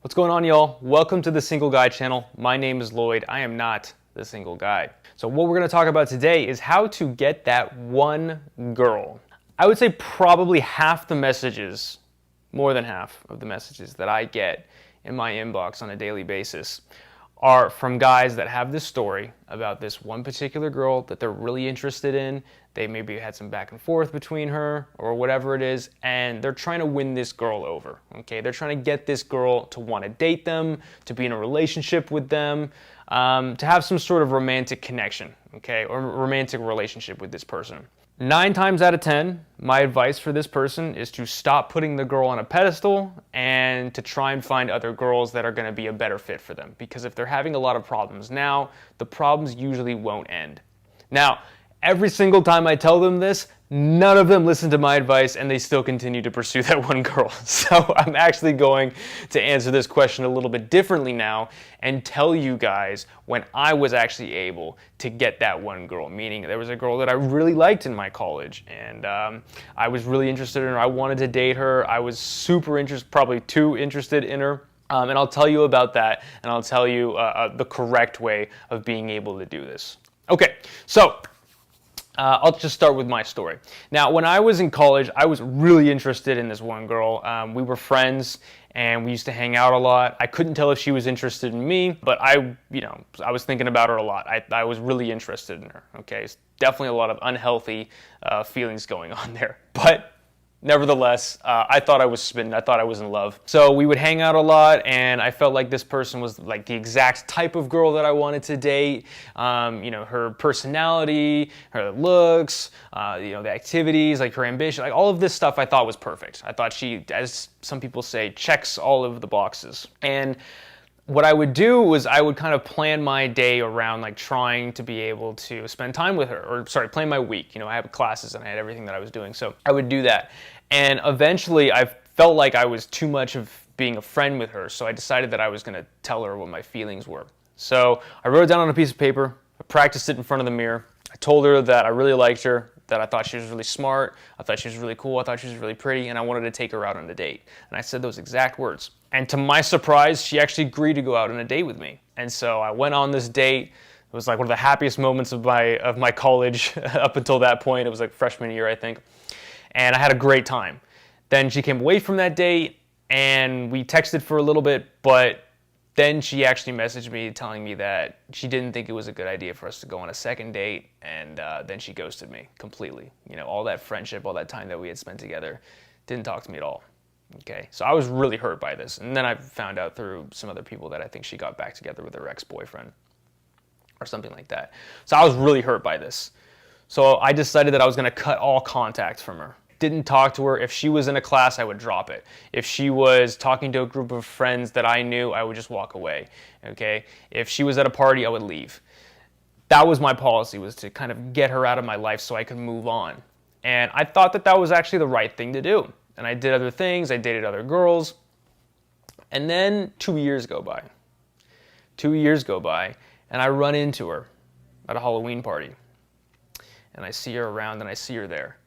What's going on, y'all? Welcome to the Single Guy channel. My name is Lloyd. I am not the single guy. So what we're going to talk about today is how to get that one girl. I would say probably half the messages, more than half of the messages that I get in my inbox on a daily basis are from guys that have this story about this one particular girl that they're really interested in. They maybe had some back and forth between her or whatever it is, and they're trying to win this girl over, okay? They're trying to get this girl to want to date them, to be in a relationship with them, to have some sort of romantic connection, okay, or romantic relationship with this person. 9 times out of 10, my advice for this person is to stop putting the girl on a pedestal and to try and find other girls that are going to be a better fit for them. Because if they're having a lot of problems now, the problems usually won't end. Now, every single time I tell them this, none of them listen to my advice and they still continue to pursue that one girl. So I'm actually going to answer this question a little bit differently now and tell you guys when I was actually able to get that one girl. Meaning there was a girl that I really liked in my college and I was really interested in her. I wanted to date her. I was super interested, probably too interested in her. And I'll tell you about that, and I'll tell you the correct way of being able to do this. Okay, so I'll just start with my story. Now, when I was in college, I was really interested in this one girl. We were friends, and we used to hang out a lot. I couldn't tell if she was interested in me, but I was thinking about her a lot. I was really interested in her, okay? It's definitely a lot of unhealthy feelings going on there. But nevertheless, I thought I was smitten. I thought I was in love. So we would hang out a lot, and I felt like this person was like the exact type of girl that I wanted to date. Her personality, her looks, the activities, like her ambition, like all of this stuff I thought was perfect. I thought she, as some people say, checks all of the boxes. And what I would do was I would kind of plan my day around like trying to be able to spend time with her, plan my week. I had classes and I had everything that I was doing. So I would do that. And eventually I felt like I was too much of being a friend with her. So I decided that I was going to tell her what my feelings were. So I wrote it down on a piece of paper. I practiced it in front of the mirror. I told her that I really liked her, that I thought she was really smart, I thought she was really cool, I thought she was really pretty, and I wanted to take her out on a date. And I said those exact words. And to my surprise, she actually agreed to go out on a date with me. And so I went on this date. It was like one of the happiest moments of my college up until that point. It was like freshman year, I think. And I had a great time. Then she came away from that date, and we texted for a little bit, but then she actually messaged me telling me that she didn't think it was a good idea for us to go on a second date, and then she ghosted me completely. All that friendship, all that time that we had spent together, didn't talk to me at all. Okay, so I was really hurt by this. And then I found out through some other people that I think she got back together with her ex-boyfriend or something like that. So I was really hurt by this. So I decided that I was going to cut all contact from her. Didn't talk to her. If she was in a class, I would drop it. If she was talking to a group of friends that I knew, I would just walk away. Okay? If she was at a party, I would leave. That was my policy, was to kind of get her out of my life so I could move on. And I thought that that was actually the right thing to do. And I did other things. I dated other girls. And then 2 years go by. 2 years go by, and I run into her at a Halloween party. And I see her around, and I see her there.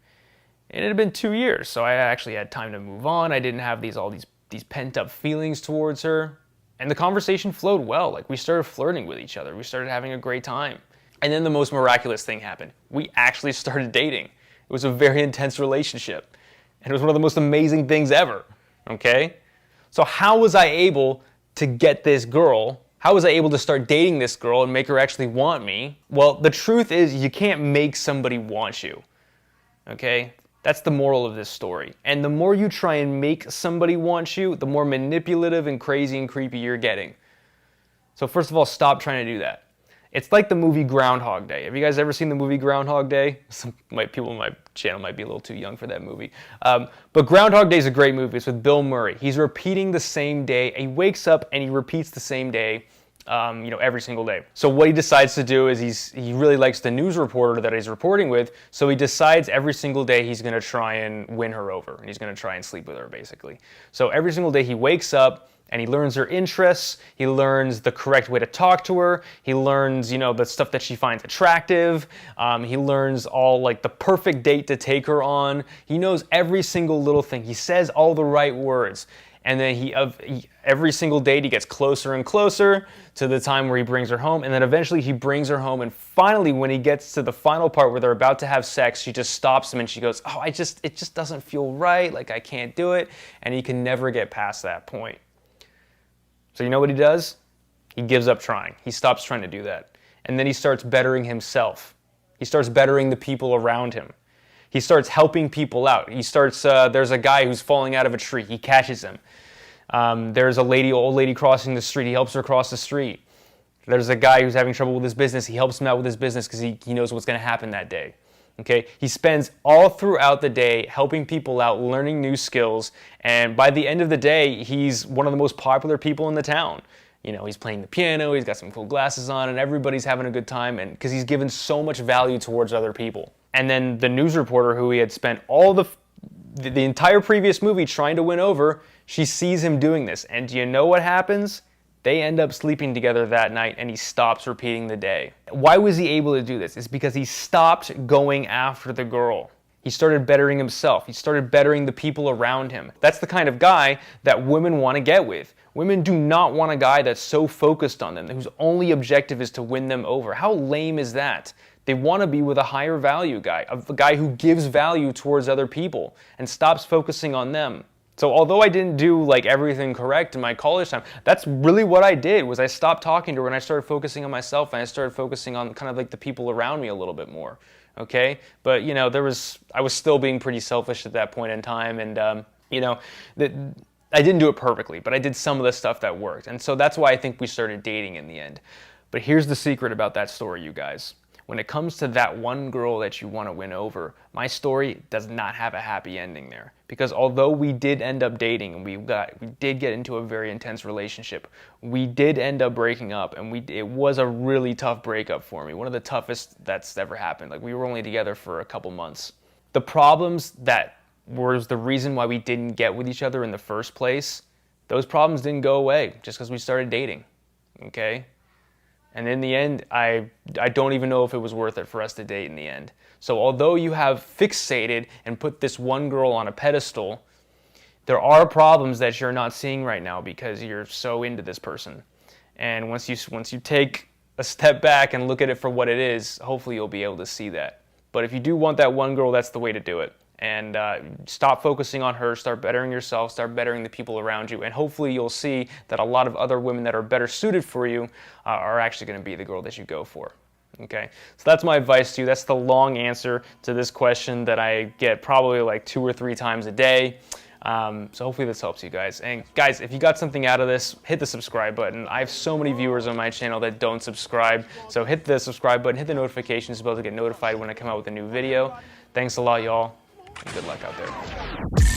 And it had been 2 years, so I actually had time to move on. I didn't have all these pent-up feelings towards her. And the conversation flowed well. Like, we started flirting with each other. We started having a great time. And then the most miraculous thing happened. We actually started dating. It was a very intense relationship. And it was one of the most amazing things ever, okay? So how was I able to get this girl? How was I able to start dating this girl and make her actually want me? Well, the truth is you can't make somebody want you, okay? That's the moral of this story. And the more you try and make somebody want you, the more manipulative and crazy and creepy you're getting. So first of all, stop trying to do that. It's like the movie Groundhog Day. Have you guys ever seen the movie Groundhog Day? People on my channel might be a little too young for that movie. But Groundhog Day is a great movie. It's with Bill Murray. He's repeating the same day. He wakes up and he repeats the same day, every single day. So what he decides to do is he really likes the news reporter that he's reporting with. So he decides every single day he's going to try and win her over. And he's going to try and sleep with her, basically. So every single day he wakes up, and he learns her interests, he learns the correct way to talk to her, he learns, the stuff that she finds attractive, he learns all like the perfect date to take her on, he knows every single little thing, he says all the right words, And then every single date he gets closer and closer to the time where he brings her home, and then eventually he brings her home, and finally when he gets to the final part where they're about to have sex, she just stops him and she goes, oh, it just doesn't feel right, like I can't do it, and he can never get past that point. So you know what he does? He gives up trying. He stops trying to do that. And then he starts bettering himself. He starts bettering the people around him. He starts helping people out. He starts, there's a guy who's falling out of a tree. He catches him. There's a old lady crossing the street. He helps her cross the street. There's a guy who's having trouble with his business. He helps him out with his business because he knows what's going to happen that day. Okay? He spends all throughout the day helping people out, learning new skills, and by the end of the day, he's one of the most popular people in the town. You know, he's playing the piano, he's got some cool glasses on, and everybody's having a good time, and because he's given so much value towards other people. And then the news reporter who he had spent all the entire previous movie trying to win over, she sees him doing this. And do you know what happens? They end up sleeping together that night, and he stops repeating the day. Why was he able to do this? It's because he stopped going after the girl. He started bettering himself. He started bettering the people around him. That's the kind of guy that women want to get with. Women do not want a guy that's so focused on them, whose only objective is to win them over. How lame is that? They want to be with a higher value guy, a guy who gives value towards other people and stops focusing on them. So although I didn't do like everything correct in my college time, that's really what I did, was I stopped talking to her and I started focusing on myself, and I started focusing on kind of like the people around me a little bit more. Okay? But you know, I was still being pretty selfish at that point in time, and you know, I didn't do it perfectly, but I did some of the stuff that worked. And so that's why I think we started dating in the end. But here's the secret about that story, you guys. When it comes to that one girl that you want to win over, my story does not have a happy ending there. Because although we did end up dating and we did get into a very intense relationship, we did end up breaking up, and it was a really tough breakup for me. One of the toughest that's ever happened. Like, we were only together for a couple months. The problems that was the reason why we didn't get with each other in the first place, those problems didn't go away just because we started dating. Okay? And in the end, I don't even know if it was worth it for us to date in the end. So although you have fixated and put this one girl on a pedestal, there are problems that you're not seeing right now because you're so into this person. And once you take a step back and look at it for what it is, hopefully you'll be able to see that. But if you do want that one girl, that's the way to do it. And stop focusing on her, start bettering yourself, start bettering the people around you, and hopefully you'll see that a lot of other women that are better suited for you are actually going to be the girl that you go for. Okay, so that's my advice to you. That's the long answer to this question that I get probably like 2 or 3 times a day. So hopefully this helps you guys. And guys, if you got something out of this, hit the subscribe button. I have so many viewers on my channel that don't subscribe, so hit the subscribe button, hit the notifications bell to get notified when I come out with a new video. Thanks a lot, y'all. Good luck out there.